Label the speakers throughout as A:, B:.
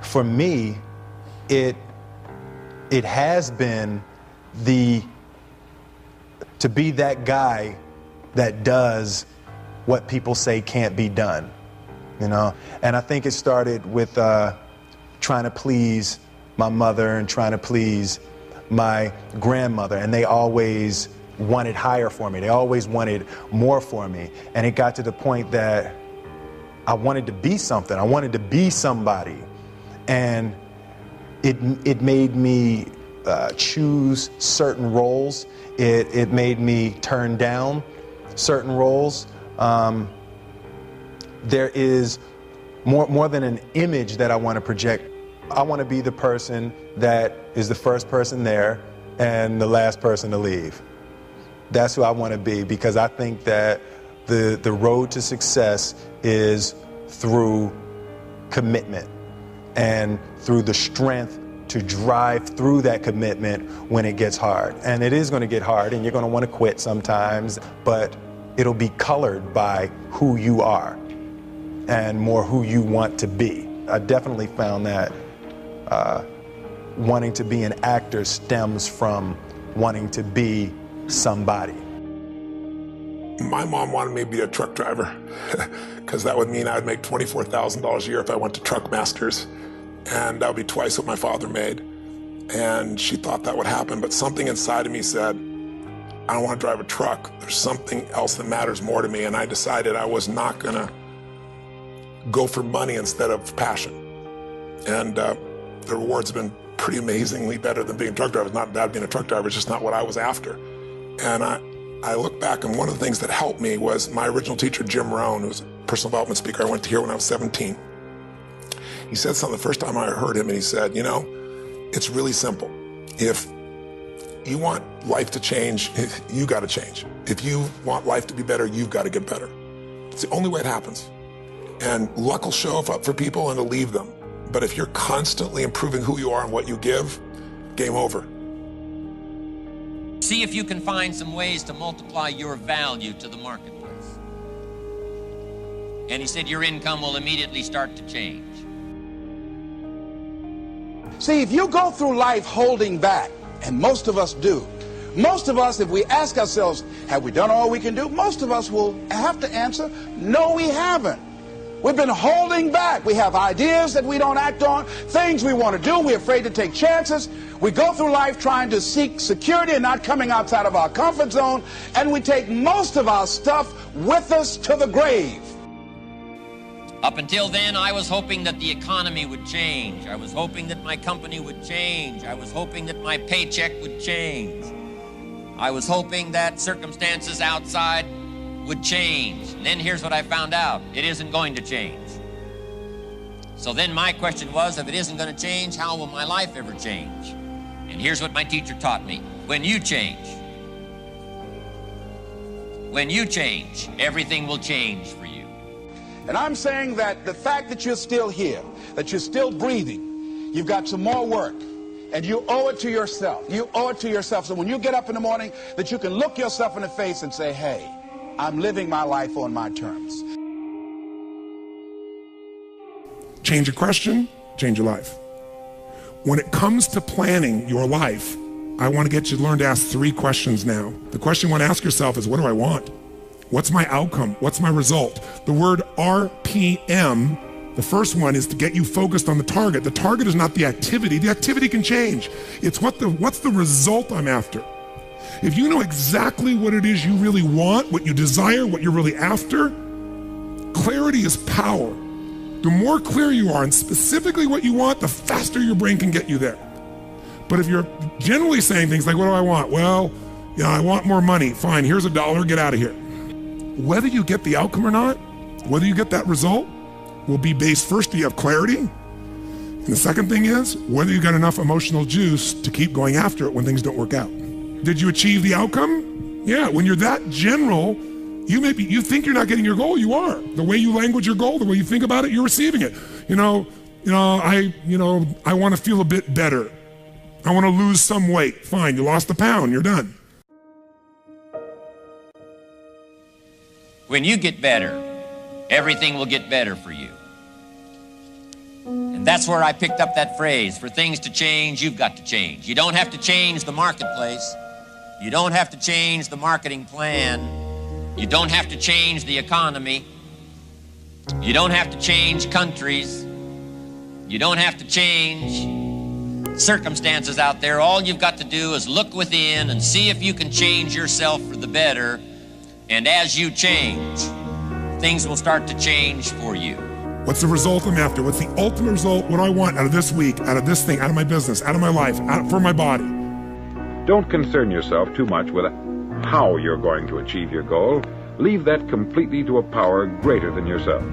A: for me, it has been to be that guy that does what people say can't be done, you know? And I think it started with trying to please my mother and trying to please my grandmother, and they always wanted higher for me. They always wanted more for me. And it got to the point that I wanted to be something. I wanted to be somebody. And it made me choose certain roles. It made me turn down certain roles. There is more than an image that I want to project. I want to be the person that is the first person there and the last person to leave. That's who I want to be, because I think that the road to success is through commitment and through the strength to drive through that commitment when it gets hard. And it is going to get hard, and you're going to want to quit sometimes, but it'll be colored by who you are and more who you want to be. I definitely found that wanting to be an actor stems from wanting to be somebody.
B: My mom wanted me to be a truck driver because that would mean I'd make $24,000 a year if I went to Truck Masters, and that would be twice what my father made. And she thought that would happen, but something inside of me said, I don't want to drive a truck. There's something else that matters more to me, and I decided I was not gonna go for money instead of passion. And the rewards have been pretty amazingly better than being a truck driver. It's not bad being a truck driver, it's just not what I was after. And I look back, and one of the things that helped me was my original teacher, Jim Rohn, who was a personal development speaker I went to hear when I was 17. He said something the first time I heard him, and he said, you know, it's really simple. If you want life to change, you got to change. If you want life to be better, you've got to get better. It's the only way it happens. And luck will show up for people and to leave them. But if you're constantly improving who you are and what you give, game over.
C: See if you can find some ways to multiply your value to the marketplace. And he said your income will immediately start to change.
D: See, if you go through life holding back, and most of us do, most of us, if we ask ourselves, have we done all we can do? Most of us will have to answer, no, we haven't. We've been holding back. We have ideas that we don't act on, things we want to do. We're afraid to take chances. We go through life trying to seek security and not coming outside of our comfort zone, and we take most of our stuff with us to the grave.
C: Up until then, I was hoping that the economy would change. I was hoping that my company would change. I was hoping that my paycheck would change. I was hoping that circumstances outside would change. And then here's what I found out. It isn't going to change. So then my question was, if it isn't going to change, how will my life ever change? And here's what my teacher taught me. When you change, everything will change for you.
D: And I'm saying that the fact that you're still here, that you're still breathing, you've got some more work, and you owe it to yourself. You owe it to yourself. So when you get up in the morning, that you can look yourself in the face and say, hey, I'm living my life on my terms.
B: Change a question, change your life. When it comes to planning your life, I want to get you to learn to ask 3 questions now. The question you want to ask yourself is, what do I want? What's my outcome? What's my result? The word RPM, the first one, is to get you focused on the target. The target is not the activity. The activity can change. It's what's the result I'm after. If you know exactly what it is you really want, what you desire, what you're really after, clarity is power. The more clear you are and specifically what you want, the faster your brain can get you there. But if you're generally saying things like, what do I want? Well, you know, I want more money. Fine, here's $1, get out of here. Whether you get the outcome or not, whether you get that result, will be based first, do you have clarity? And the second thing is, whether you got enough emotional juice to keep going after it when things don't work out. Did you achieve the outcome? Yeah, when you're that general, you think you're not getting your goal, you are. The way you language your goal, the way you think about it, you're receiving it. I want to feel a bit better. I want to lose some weight. Fine, you lost a pound, you're done.
C: When you get better, everything will get better for you. And that's where I picked up that phrase, for things to change, you've got to change. You don't have to change the marketplace. You don't have to change the marketing plan. You don't have to change the economy. You don't have to change countries. You don't have to change circumstances out there. All you've got to do is look within and see if you can change yourself for the better. And as you change, things will start to change for you.
B: What's the result I'm after? What's the ultimate result? What do I want out of this week, out of this thing, out of my business, out of my life, for my body?
E: Don't concern yourself too much with how you're going to achieve your goal. Leave that completely to a power greater than yourself.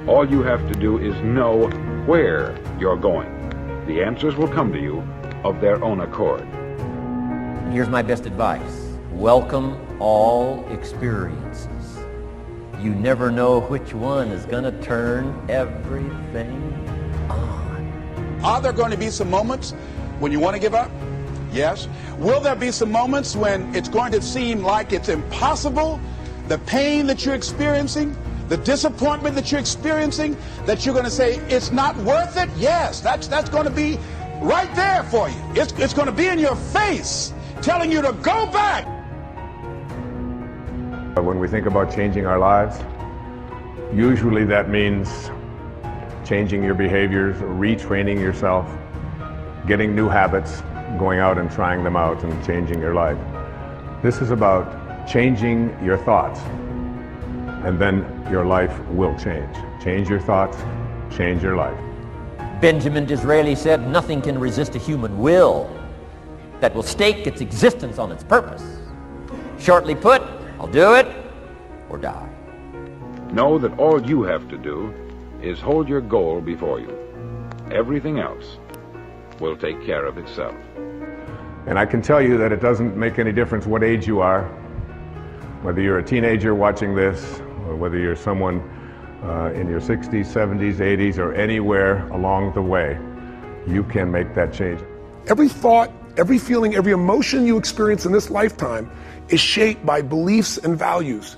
E: All you have to do is know where you're going. The answers will come to you of their own accord.
C: Here's my best advice. Welcome all experiences. You never know which one is going to turn everything on.
D: Are there going to be some moments when you want to give up? Yes. Will there be some moments when it's going to seem like it's impossible? The pain that you're experiencing, the disappointment that you're experiencing, that you're going to say it's not worth it? Yes, that's going to be right there for you. It's going to be in your face, telling you to go back.
F: When we think about changing our lives, usually that means changing your behaviors, retraining yourself, getting new habits, going out and trying them out and changing your life. This is about changing your thoughts, and then your life will change. Change your thoughts, change your life.
C: Benjamin Disraeli said, nothing can resist a human will that will stake its existence on its purpose. Shortly put, I'll do it or die.
E: Know that all you have to do is hold your goal before you. Everything else will take care of itself.
F: And I can tell you that it doesn't make any difference what age you are, whether you're a teenager watching this, or whether you're someone in your 60s, 70s, 80s, or anywhere along the way, you can make that change.
B: Every thought, every feeling, every emotion you experience in this lifetime is shaped by beliefs and values.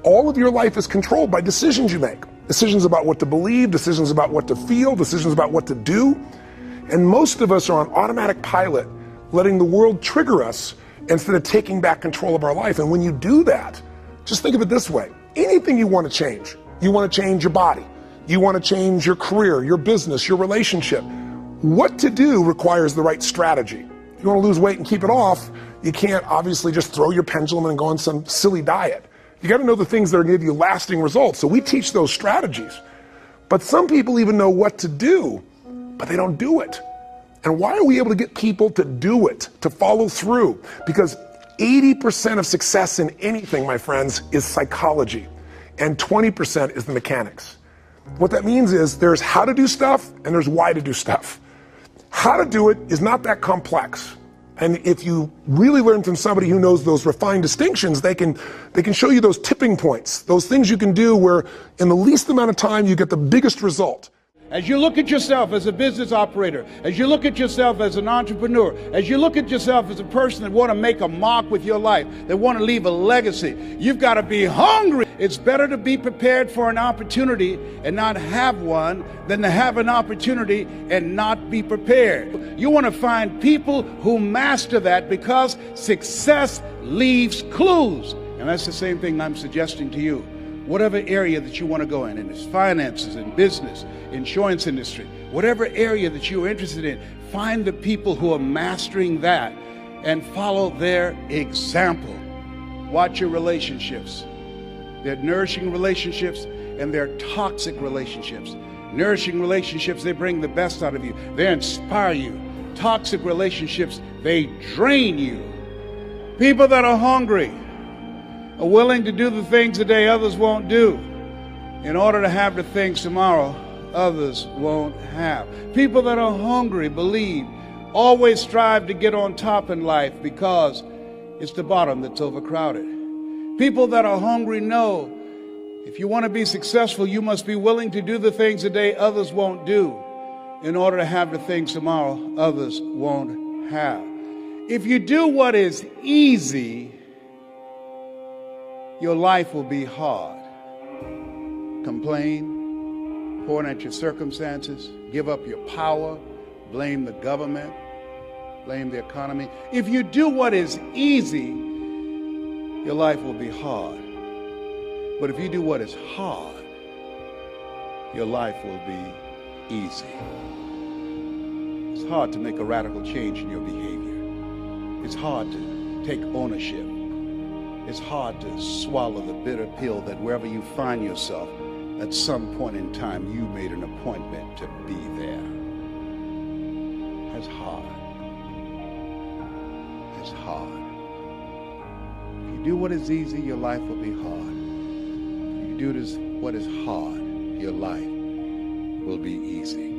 B: All of your life is controlled by decisions you make. Decisions about what to believe, decisions about what to feel, decisions about what to do. And most of us are on automatic pilot, letting the world trigger us instead of taking back control of our life. And when you do that, just think of it this way. Anything you want to change. You want to change your body. You want to change your career, your business, your relationship. What to do requires the right strategy. If you want to lose weight and keep it off, you can't obviously just throw your pendulum and go on some silly diet. You got to know the things that are going to give you lasting results. So we teach those strategies. But some people even know what to do, but they don't do it. And why are we able to get people to do it, to follow through? Because 80% of success in anything, my friends, is psychology, and 20% is the mechanics. What that means is there's how to do stuff and there's why to do stuff. How to do it is not that complex. And if you really learn from somebody who knows those refined distinctions, they can show you those tipping points, those things you can do where in the least amount of time you get the biggest result.
G: As you look at yourself as a business operator, as you look at yourself as an entrepreneur, as you look at yourself as a person that want to make a mark with your life, that want to leave a legacy, you've got to be hungry. It's better to be prepared for an opportunity and not have one than to have an opportunity and not be prepared. You want to find people who master that because success leaves clues. And that's the same thing I'm suggesting to you. Whatever area that you want to go in it's finances, in business, insurance industry, whatever area that you're interested in, find the people who are mastering that and follow their example. Watch your relationships. They're nourishing relationships and they're toxic relationships. Nourishing relationships, they bring the best out of you. They inspire you. Toxic relationships, they drain you. People that are hungry are willing to do the things today others won't do in order to have the things tomorrow others won't have. People that are hungry believe, always strive to get on top in life because it's the bottom that's overcrowded. People that are hungry know if you want to be successful, you must be willing to do the things today others won't do in order to have the things tomorrow others won't have. If you do what is easy, your life will be hard. Complain, point at your circumstances, give up your power, blame the government, blame the economy. If you do what is easy, your life will be hard. But if you do what is hard, your life will be easy. It's hard to make a radical change in your behavior. It's hard to take ownership. It's hard to swallow the bitter pill that wherever you find yourself, at some point in time, you made an appointment to be there. That's hard. That's hard. If you do what is easy, your life will be hard. If you do what is hard, your life will be easy.